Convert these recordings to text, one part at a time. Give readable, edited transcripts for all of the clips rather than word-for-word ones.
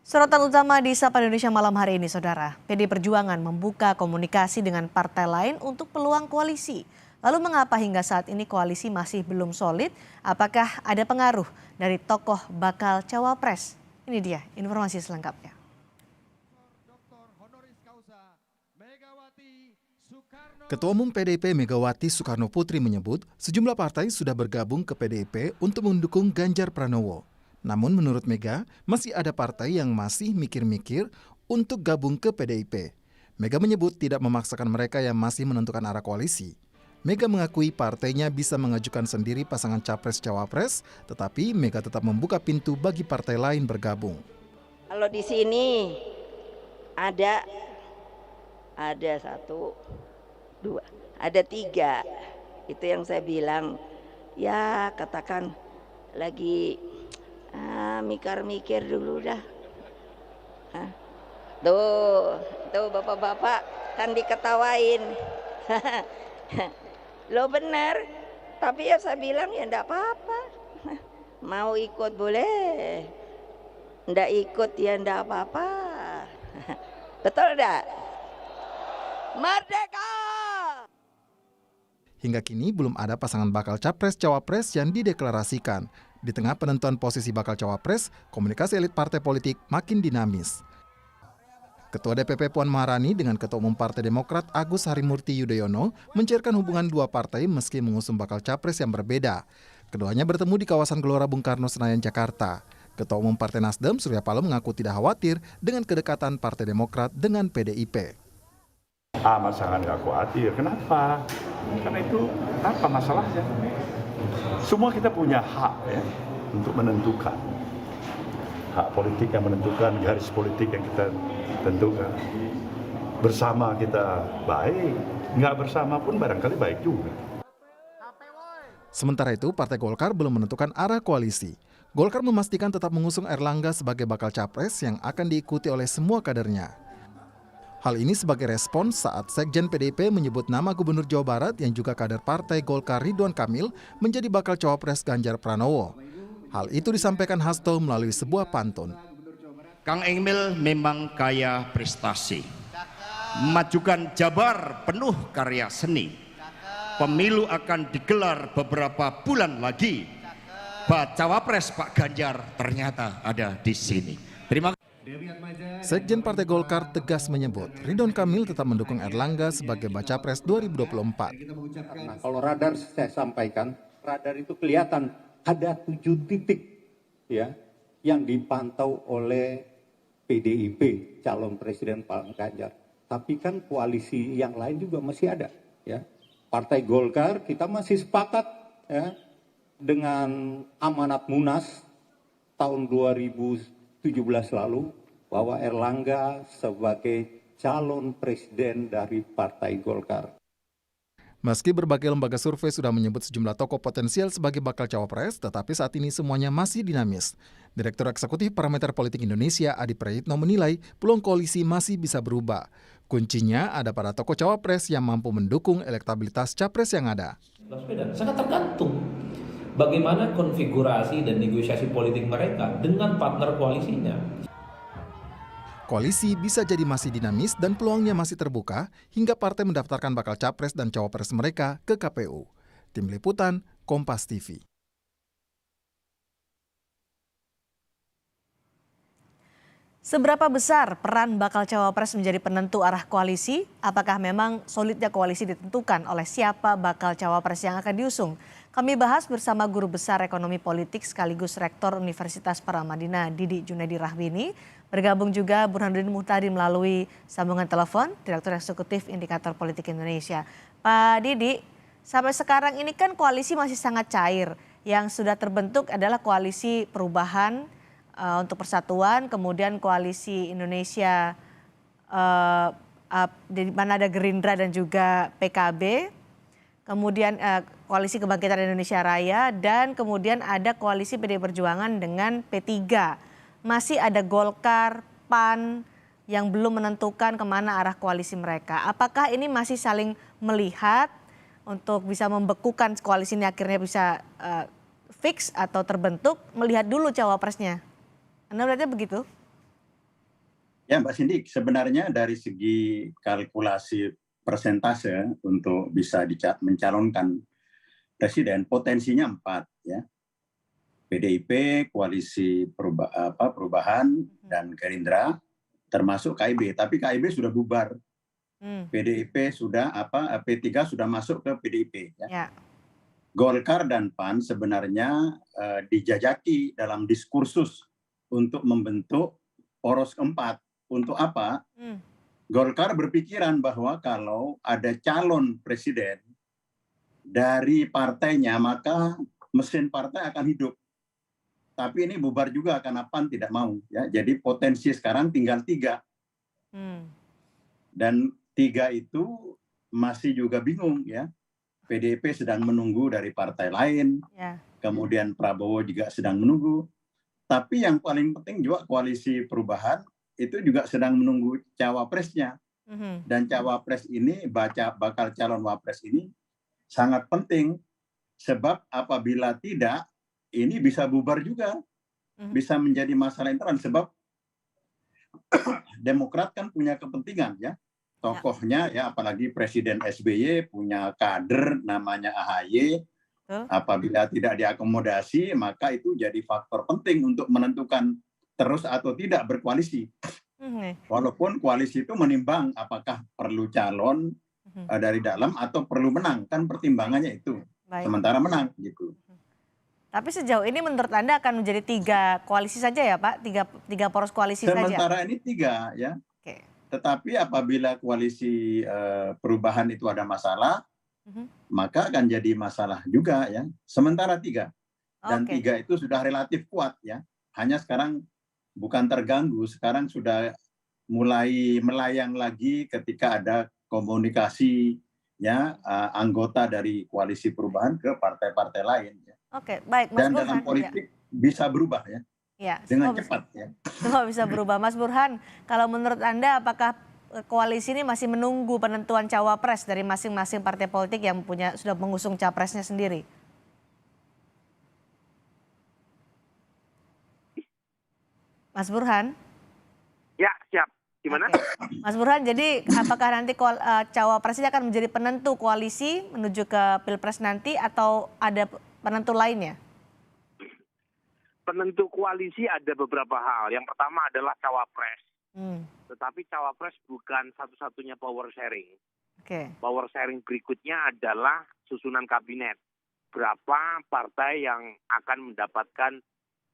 Sorotan utama di Sapa Indonesia malam hari ini, Saudara. PD Perjuangan membuka komunikasi dengan partai lain untuk peluang koalisi. Lalu mengapa hingga saat ini koalisi masih belum solid? Apakah ada pengaruh dari tokoh bakal cawapres? Ini dia informasi selengkapnya. Ketua Umum PDIP Megawati Soekarno Putri menyebut sejumlah partai sudah bergabung ke PDIP untuk mendukung Ganjar Pranowo. Namun menurut Mega, masih ada partai yang masih mikir-mikir untuk gabung ke PDIP. Mega menyebut tidak memaksakan mereka yang masih menentukan arah koalisi. Mega mengakui partainya bisa mengajukan sendiri pasangan capres-cawapres, tetapi Mega tetap membuka pintu bagi partai lain bergabung. Kalau di sini ada satu, dua, ada tiga. Itu yang saya bilang, ya katakan lagi mikir-mikir dulu dah. Tuh bapak-bapak kan diketawain. Lo benar, tapi ya saya bilang ya enggak apa-apa. Mau ikut boleh, enggak ikut ya enggak apa-apa. Betul enggak? Merdeka! Hingga kini belum ada pasangan bakal capres-cawapres yang dideklarasikan. Di tengah penentuan posisi bakal cawapres, komunikasi elit partai politik makin dinamis. Ketua DPP Puan Maharani dengan Ketua Umum Partai Demokrat Agus Harimurti Yudhoyono mencairkan hubungan dua partai meski mengusung bakal capres yang berbeda. Keduanya bertemu di kawasan Gelora Bung Karno, Senayan, Jakarta. Ketua Umum Partai Nasdem Surya Paloh mengaku tidak khawatir dengan kedekatan Partai Demokrat dengan PDIP. Amat sangat nggak khawatir. Kenapa? Karena itu apa masalahnya? Semua kita punya hak ya untuk menentukan. Hak politik yang menentukan, garis politik yang kita tentukan. Bersama kita baik, nggak bersama pun barangkali baik juga. Sementara itu, Partai Golkar belum menentukan arah koalisi. Golkar memastikan tetap mengusung Erlangga sebagai bakal capres yang akan diikuti oleh semua kadernya. Hal ini sebagai respon saat Sekjen PDIP menyebut nama Gubernur Jawa Barat yang juga kader Partai Golkar Ridwan Kamil menjadi bakal cawapres Ganjar Pranowo. Hal itu disampaikan Hasto melalui sebuah pantun. Kang Emil memang kaya prestasi, memajukan Jabar penuh karya seni. Pemilu akan digelar beberapa bulan lagi. Cawapres Pak Ganjar ternyata ada di sini. Terima kasih. Sekjen Partai Golkar tegas menyebut Ridwan Kamil tetap mendukung Erlangga sebagai Bacapres 2024. Nah, kalau radar saya sampaikan, radar itu kelihatan ada 7 titik ya yang dipantau oleh PDIP calon presiden Pak Ganjar. Tapi kan koalisi yang lain juga masih ada ya. Partai Golkar kita masih sepakat ya dengan amanat Munas tahun 2017 lalu bahwa Erlangga sebagai calon presiden dari Partai Golkar. Meski berbagai lembaga survei sudah menyebut sejumlah tokoh potensial sebagai bakal cawapres, tetapi saat ini semuanya masih dinamis. Direktur Eksekutif Parameter Politik Indonesia Adi Prayitno menilai peluang koalisi masih bisa berubah. Kuncinya ada pada tokoh cawapres yang mampu mendukung elektabilitas capres yang ada. Sangat tergantung bagaimana konfigurasi dan negosiasi politik mereka dengan partner koalisinya. Koalisi bisa jadi masih dinamis dan peluangnya masih terbuka hingga partai mendaftarkan bakal capres dan cawapres mereka ke KPU. Tim Liputan, Kompas TV. Seberapa besar peran bakal cawapres menjadi penentu arah koalisi? Apakah memang solidnya koalisi ditentukan oleh siapa bakal cawapres yang akan diusung? Kami bahas bersama Guru Besar Ekonomi Politik sekaligus Rektor Universitas Paramadina Didi Junaidi Rahbini. Bergabung juga Burhanuddin Muhtadi melalui sambungan telepon, Direktur Eksekutif Indikator Politik Indonesia. Pak Didi, sampai sekarang ini kan koalisi masih sangat cair. Yang sudah terbentuk adalah koalisi perubahan untuk persatuan, kemudian koalisi Indonesia di mana ada Gerindra dan juga PKB, kemudian koalisi Kebangkitan Indonesia Raya, dan kemudian ada koalisi PD Perjuangan dengan P3. Masih ada Golkar, PAN yang belum menentukan kemana arah koalisi mereka. Apakah ini masih saling melihat untuk bisa membekukan koalisi ini akhirnya bisa fix atau terbentuk, melihat dulu cawapresnya? Anda melihatnya begitu? Ya Mbak Cindy, sebenarnya dari segi kalkulasi persentase untuk bisa mencalonkan presiden, potensinya 4 ya. PDIP, Koalisi Perubahan, dan Gerindra, termasuk KIB. Tapi KIB sudah bubar. PDIP sudah P3 sudah masuk ke PDIP. Ya. Ya. Golkar dan PAN sebenarnya dijajaki dalam diskursus untuk membentuk poros keempat. Untuk apa? Golkar berpikiran bahwa kalau ada calon presiden dari partainya, maka mesin partai akan hidup. Tapi ini bubar juga karena PAN tidak mau. Ya. Jadi potensi sekarang tinggal 3. Dan 3 itu masih juga bingung. Ya. PDIP sedang menunggu dari partai lain. Ya. Kemudian Prabowo juga sedang menunggu. Tapi yang paling penting juga Koalisi Perubahan itu juga sedang menunggu cawapresnya. Dan cawapres ini, bakal calon wapres ini sangat penting. Sebab apabila tidak, ini bisa bubar juga. Bisa menjadi masalah internal. Sebab Demokrat kan punya kepentingan ya. Tokohnya ya, apalagi Presiden SBY punya kader namanya AHY. Apabila tidak diakomodasi, maka itu jadi faktor penting untuk menentukan terus atau tidak berkoalisi. Walaupun koalisi itu menimbang apakah perlu calon dari dalam atau perlu menang, kan pertimbangannya itu. Baik. Sementara menang gitu. Tapi sejauh ini menurut Anda akan menjadi 3 koalisi saja ya Pak? 3 poros koalisi saja? Sementara ini 3 ya. Oke. Tetapi apabila koalisi perubahan itu ada masalah, maka akan jadi masalah juga ya. Sementara 3. Dan 3 itu sudah relatif kuat ya. Hanya sekarang bukan terganggu, sekarang sudah mulai melayang lagi ketika ada komunikasi ya anggota dari koalisi perubahan ke partai-partai lain. Ya. Oke, baik Mas Dan Burhan. dalam politik bisa berubah ya, ya dengan cepat ya. Semua bisa berubah. Mas Burhan, kalau menurut Anda apakah koalisi ini masih menunggu penentuan cawapres dari masing-masing partai politik yang sudah mengusung capresnya sendiri? Mas Burhan? Ya, siap. Gimana? Oke. Mas Burhan, jadi apakah nanti cawapres ini akan menjadi penentu koalisi menuju ke Pilpres nanti atau ada penentu lainnya? Penentu koalisi ada beberapa hal. Yang pertama adalah cawapres. Tetapi cawapres bukan satu-satunya power sharing. Power sharing berikutnya adalah susunan kabinet. Berapa partai yang akan mendapatkan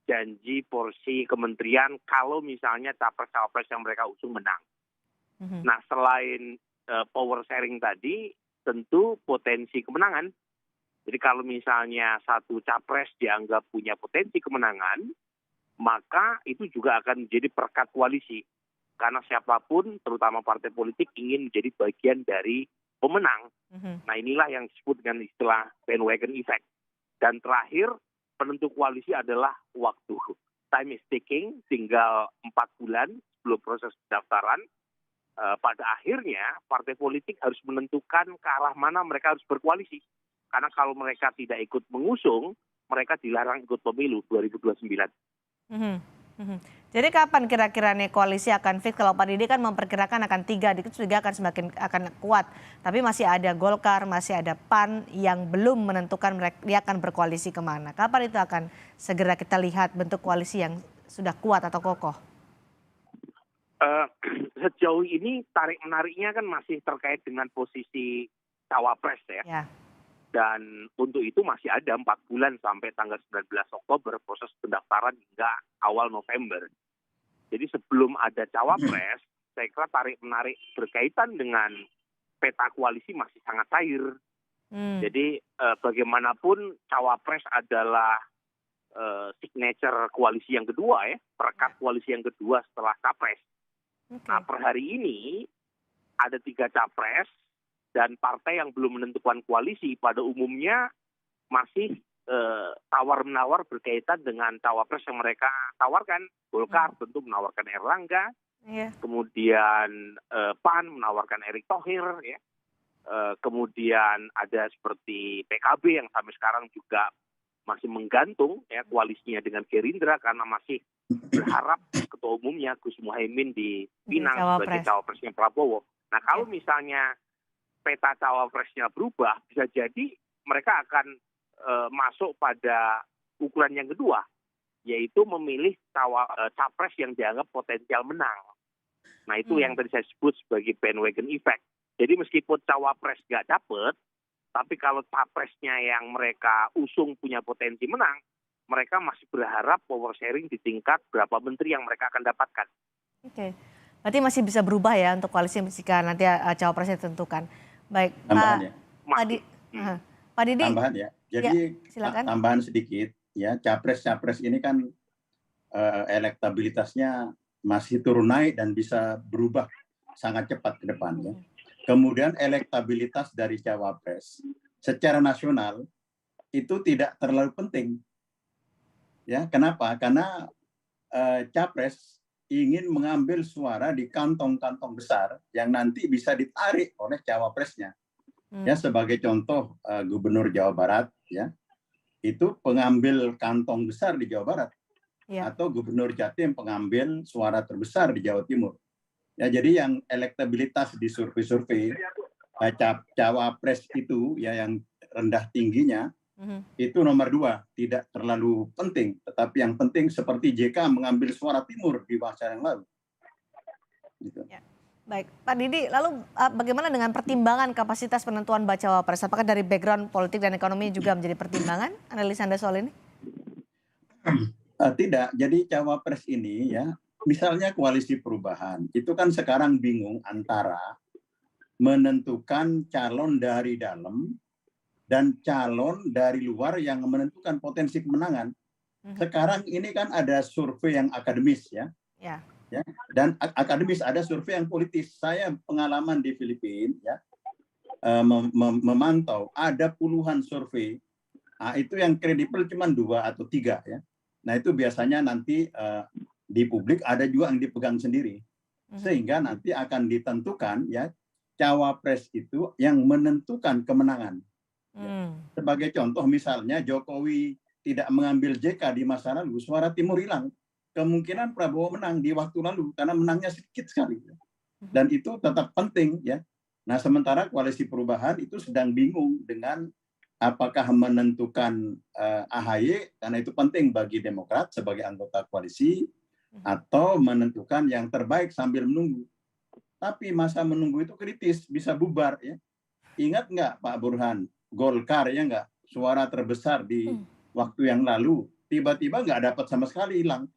janji porsi kementerian kalau misalnya capres-cawapres yang mereka usung menang. Nah, selain power sharing tadi, tentu potensi kemenangan. Jadi kalau misalnya satu capres dianggap punya potensi kemenangan, maka itu juga akan menjadi perekat koalisi. Karena siapapun, terutama partai politik, ingin menjadi bagian dari pemenang. Nah, inilah yang disebut dengan istilah bandwagon effect. Dan terakhir, penentu koalisi adalah waktu. Time is ticking, tinggal 4 bulan sebelum proses pendaftaran. Pada akhirnya, partai politik harus menentukan ke arah mana mereka harus berkoalisi. Karena kalau mereka tidak ikut mengusung, mereka dilarang ikut pemilu 2029. Jadi kapan kira-kira nih koalisi akan fit? Kalau Pak Didi kan memperkirakan akan 3, dikit juga akan semakin kuat. Tapi masih ada Golkar, masih ada PAN yang belum menentukan dia akan berkoalisi kemana. Kapan itu akan segera kita lihat bentuk koalisi yang sudah kuat atau kokoh? Sejauh ini tarik-menariknya kan masih terkait dengan posisi cawapres ya. Dan untuk itu masih ada 4 bulan sampai tanggal 19 Oktober proses pendaftaran hingga awal November. Jadi sebelum ada cawapres, saya kira tarik-menarik berkaitan dengan peta koalisi masih sangat cair. Jadi bagaimanapun cawapres adalah signature koalisi yang kedua ya, perekat koalisi yang kedua setelah capres. Nah, per hari ini ada 3 capres dan partai yang belum menentukan koalisi pada umumnya masih tawar-menawar berkaitan dengan cawapres yang mereka tawarkan. Golkar tentu menawarkan Erlangga, kemudian PAN menawarkan Erick Thohir, ya. Kemudian ada seperti PKB yang sampai sekarang juga masih menggantung ya koalisinya dengan Gerindra karena masih berharap ketua umumnya Gus Muhaimin dipinang sebagai cawapresnya Prabowo. Nah kalau misalnya peta cawapresnya berubah, bisa jadi mereka akan masuk pada ukuran yang kedua, yaitu memilih capres yang dianggap potensial menang. Nah itu yang tadi saya sebut sebagai bandwagon effect. Jadi meskipun cawapres nggak dapet, tapi kalau capresnya yang mereka usung punya potensi menang, mereka masih berharap power sharing di tingkat berapa menteri yang mereka akan dapatkan. Oke, berarti masih bisa berubah ya untuk koalisi jika nanti cawapresnya ditentukan. Baik, Pak Didi. Tambahan ya. Jadi silakan. Tambahan sedikit ya, capres-capres ini kan elektabilitasnya masih turun naik dan bisa berubah sangat cepat ke depan ya. Kemudian elektabilitas dari cawapres secara nasional itu tidak terlalu penting. Ya, kenapa? Karena capres ingin mengambil suara di kantong-kantong besar yang nanti bisa ditarik oleh cawapresnya. Ya, sebagai contoh Gubernur Jawa Barat ya. Itu pengambil kantong besar di Jawa Barat. Ya. Atau Gubernur Jatim pengambil suara terbesar di Jawa Timur. Ya, jadi yang elektabilitas di survei-survei cawapres itu ya yang rendah tingginya itu nomor 2, tidak terlalu penting. Tetapi yang penting seperti JK mengambil suara Timur di masa yang lalu. Gitu. Ya. Baik, Pak Didi, lalu bagaimana dengan pertimbangan kapasitas penentuan bacawa pres? Apakah dari background politik dan ekonomi juga menjadi pertimbangan? Analisa Anda soal ini? Tidak, jadi cawapres ini ya, misalnya koalisi perubahan, itu kan sekarang bingung antara menentukan calon dari dalam dan calon dari luar yang menentukan potensi kemenangan. Sekarang ini kan ada survei yang akademis ya. Ya, dan akademis, ada survei yang politis. Saya pengalaman di Filipina ya, memantau ada puluhan survei. Itu yang kredibel cuma 2 atau 3 ya. Nah itu biasanya nanti di publik ada juga yang dipegang sendiri, sehingga nanti akan ditentukan ya cawapres itu yang menentukan kemenangan. Sebagai contoh misalnya Jokowi tidak mengambil JK di masa lalu, suara Timur hilang. Kemungkinan Prabowo menang di waktu lalu karena menangnya sedikit sekali. Dan itu tetap penting ya. Nah sementara koalisi perubahan itu sedang bingung dengan apakah menentukan AHY karena itu penting bagi Demokrat sebagai anggota koalisi atau menentukan yang terbaik sambil menunggu. Tapi masa menunggu itu kritis, bisa bubar ya. Ingat nggak Pak Burhan, Golkar ya nggak, suara terbesar di waktu yang lalu tiba-tiba nggak dapat sama sekali, hilang.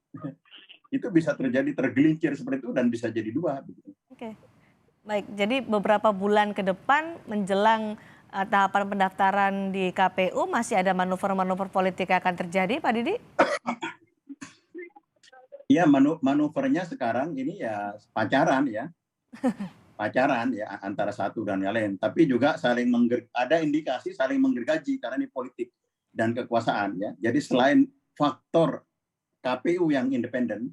Itu bisa terjadi, tergelincir seperti itu dan bisa jadi 2. Oke, baik. Jadi beberapa bulan ke depan menjelang tahapan pendaftaran di KPU masih ada manuver-manuver politik yang akan terjadi, Pak Didi? Iya, manuvernya sekarang ini ya pacaran ya. Pacaran ya antara satu dan yang lain. Tapi juga ada indikasi saling menggergaji karena ini politik dan kekuasaan ya. Jadi selain faktor KPU yang independen,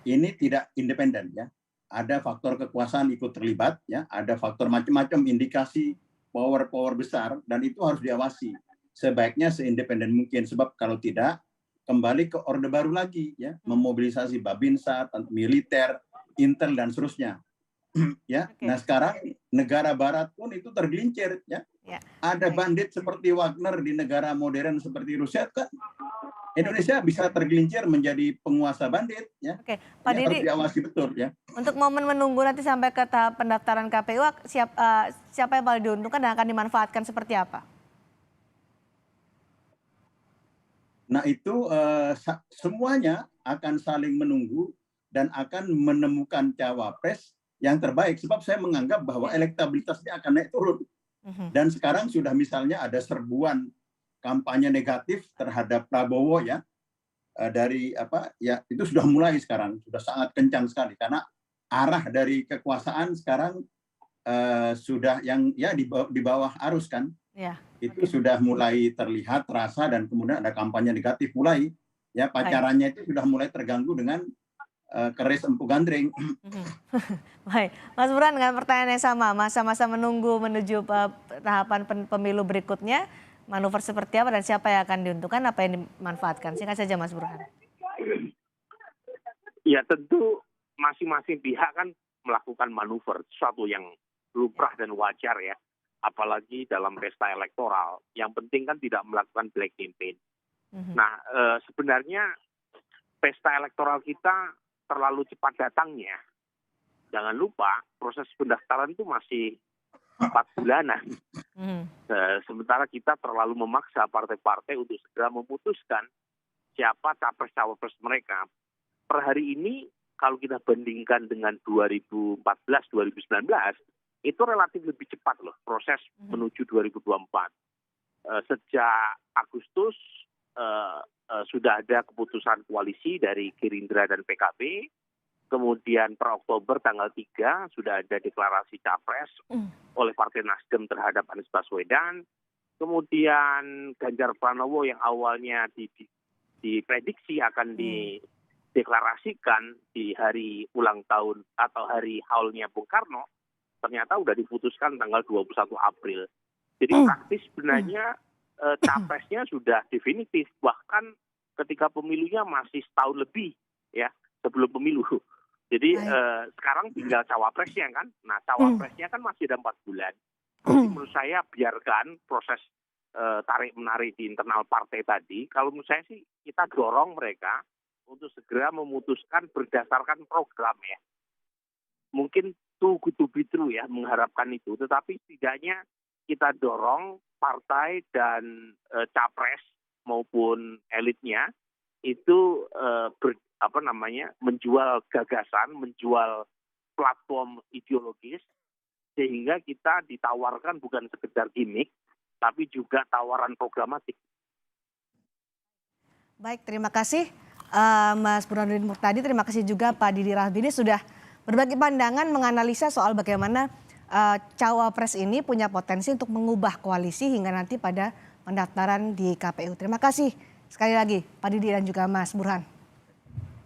ini tidak independen ya. Ada faktor kekuasaan ikut terlibat ya, ada faktor macam-macam indikasi power besar dan itu harus diawasi. Sebaiknya seindependen mungkin, sebab kalau tidak kembali ke orde baru lagi ya, memobilisasi Babinsa, militer, intel dan seterusnya. Ya. Nah sekarang negara barat pun itu tergelincir ya. Ada bandit seperti Wagner di negara modern seperti Rusia kan. Indonesia bisa tergelincir menjadi penguasa bandit ya. Oke, Pak Didi, harus diawasi betul ya. Untuk momen menunggu nanti sampai ke tahap pendaftaran KPU, siapa yang paling diuntungkan dan akan dimanfaatkan seperti apa? Nah itu semuanya akan saling menunggu dan akan menemukan cawapres yang terbaik. Sebab saya menganggap bahwa elektabilitasnya akan naik turun. Dan sekarang sudah misalnya ada serbuan kampanye negatif terhadap Prabowo ya, dari itu sudah mulai sekarang, sudah sangat kencang sekali karena arah dari kekuasaan sekarang sudah yang ya di bawah arus kan. Itu sudah mulai terlihat, terasa, dan kemudian ada kampanye negatif mulai ya, pacarannya itu sudah mulai terganggu dengan keris empu gandring. Baik, Mas Burhan dengan pertanyaan yang sama, masa-masa menunggu menuju tahapan pemilu berikutnya Manuver seperti apa dan siapa yang akan diuntungkan, apa yang dimanfaatkan? Singkat saja Mas Burhan. Ya tentu masing-masing pihak kan melakukan manuver, sesuatu yang lumrah dan wajar ya. Apalagi dalam pesta elektoral. Yang penting kan tidak melakukan black campaign. Nah, sebenarnya pesta elektoral kita terlalu cepat datangnya. Jangan lupa proses pendaftaran itu masih 4 bulanan. Sementara kita terlalu memaksa partai-partai untuk segera memutuskan siapa capres-cawapres mereka. Per hari ini kalau kita bandingkan dengan 2014-2019, itu relatif lebih cepat loh proses menuju 2024. Sejak Agustus sudah ada keputusan koalisi dari Gerindra dan PKB. Kemudian per Oktober tanggal 3 sudah ada deklarasi capres oleh Partai Nasdem terhadap Anies Baswedan. Kemudian Ganjar Pranowo yang awalnya diprediksi akan dideklarasikan di hari ulang tahun atau hari haulnya Bung Karno, ternyata sudah diputuskan tanggal 21 April. Jadi praktis sebenarnya capresnya sudah definitif. Bahkan ketika pemilunya masih setahun lebih ya sebelum pemilu. Jadi sekarang tinggal cawapresnya kan. Nah cawapresnya kan masih ada 4 bulan. Jadi menurut saya biarkan proses tarik-menarik di internal partai tadi. Kalau menurut saya sih kita dorong mereka untuk segera memutuskan berdasarkan program ya. Mungkin too good to be true ya mengharapkan itu, tetapi setidaknya kita dorong partai dan capres maupun elitnya itu menjual gagasan, menjual platform ideologis sehingga kita ditawarkan bukan sekedar gimmick tapi juga tawaran programatik. Baik, terima kasih Mas Burhanuddin Muhtadi, terima kasih juga Pak Didi Rahbini sudah berbagi pandangan menganalisa soal bagaimana cawapres ini punya potensi untuk mengubah koalisi hingga nanti pada pendaftaran di KPU. Terima kasih sekali lagi Pak Didi dan juga Mas Burhan.